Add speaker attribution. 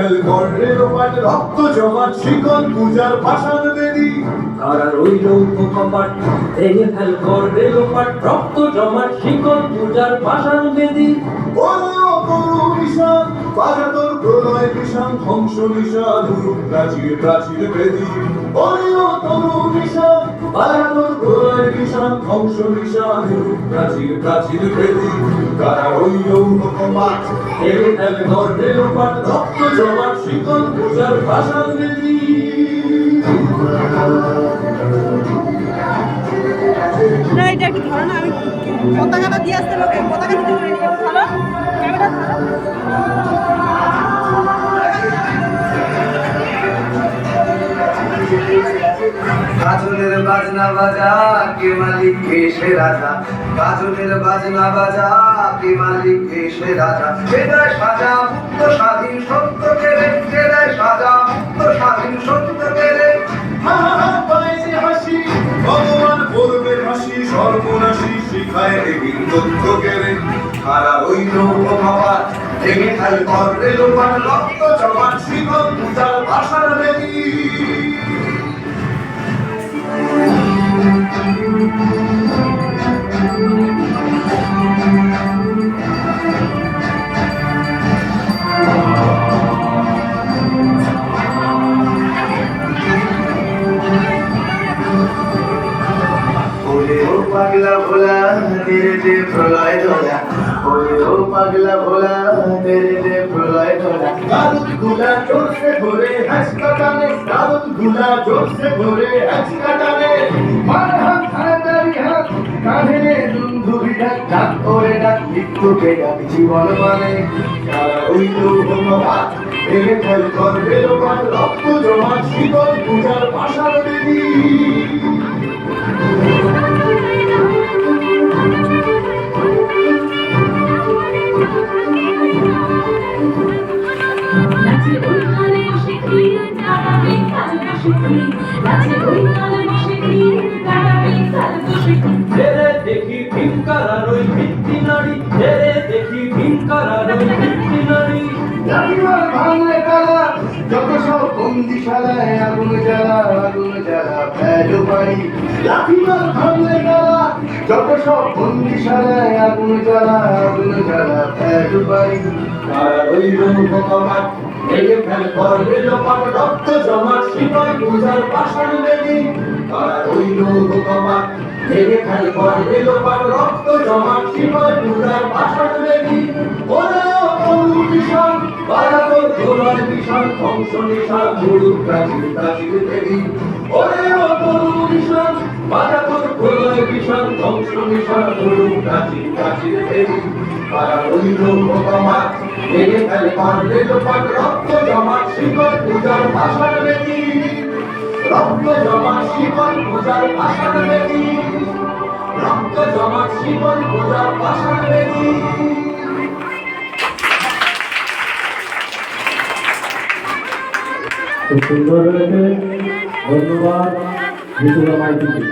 Speaker 1: Fail করে লোপাট রক্ত জমাট শিকল পূজার ভাষণ বেদি
Speaker 2: কারা রইল কপাট ভেঙে ফেল করে লোপাট রক্ত জমাট শিকল পূজার ভাষণ বেদি
Speaker 1: ওরেও করু নিশান বাজাতর প্রলয় নিশান ধ্বংস নিশান প্রাচীর প্রাচীর বেদি ওরেও করু নিশান বাজাতর প্রলয় নিশান ধ্বংস নিশান প্রাচীর প্রাচীর বেদি কারা রইল কপাট
Speaker 2: ভেঙে ফেল করে লোপাট রক্ত জমাট শিকল পূজার ভাষণ বেদি
Speaker 3: না এটা একটু ধরো না, আমি পতাকাটা দিয়ে আসতে লোকে পতাকা দিতে পারি একটু ধরো ক্যামেরা ধরো।
Speaker 4: গাজনের বাজনা বাজা কে মালিক কে সে রাজা, গাজনের বাজনা বাজা কে মালিক কে সে রাজা, এদায় সাজা মুক্ত স্বাধীন সত্য কেড়ে, এদায় সাজা মুক্ত স্বাধীন সত্য কেড়ে।
Speaker 1: পাইছে হাসি ভগবান করবে হাসি সর্বনাশী শিখায় হিন্দুত্ব কেড়ে কারা রইল কপাট ভেঙে ফেল করে লোপাট রক্ত জমাট শিকল পূজার ভাষার বেদি
Speaker 4: পাগলা ভোলা তেরে যে প্রলয় ধরা, ওরে ও পাগলা ভোলা তেরে যে প্রলয় ধরা।
Speaker 1: গারুদ গুলা জোরসে ধরে হাসকাটানে গারুদ গুলা জোরসে ধরে হাসকাটানে
Speaker 4: মার হাত হাতারি হাত কাঁধে দুন্ধুবি ডাক, ডাক ওরে ডাক মৃত্যুকে ডাক জীবন মানে।
Speaker 1: কারা রইল কপাট ভেঙে ফেল করে লোপাট রক্ত জমাট শিকল পূজার ভাষার বেদি
Speaker 5: নাচে ওই গানে বসে কি কাটাবে কাল বসে কি, নাচে ওই গানে বসে কি কাটাবে কাল বসে কি।
Speaker 2: ছেড়ে দেখি ভিক্ষার ওই ভিত্তি নারী, ছেড়ে দেখি ভিক্ষার ওই ভিত্তি নারী।
Speaker 4: লাঠিমার ভাঙলে কালা যত সব বন্দিশালায় আগুন জ্বালা, আগুন জ্বালা ফেলো বাড়ি। লাঠিমার ভাঙলে কালা যত সব বন্দিশালায় আগুন জ্বালা, আগুন জ্বালা ফেলো বাড়ি।
Speaker 1: কারা রইল কপাট ভেঙে ফেল করে লোপাট রক্ত জমাট শিকল পূজার ভাষার বেদি কারা রইল কপাট ভেঙে ফেল করে লোপাট রক্ত জমাট শিকল পূজার ভাষার বেদি ওরেও করু নিশান বাজাতর প্রলয় নিশান ধ্বংস নিশান গুরু প্রাচীর প্রাচীর বেদি ওরেও করু নিশান বাজাতর প্রলয় নিশান ধ্বংস নিশান গুরু প্রাচীর প্রাচীর বেদি কারা রইল কপাট ভেঙে ফেল করে লোপাট রক্ত জমাট শিকল পূজার ভাষার বেদি রক্ত জমাট শিকল পূজার ভাষার বেদি রক্ত জমাট শিকল পূজার ভাষার বেদি
Speaker 6: খুব সুন্দর হয়েছে, ধন্যবাদ মিতুলা মাইতিকে।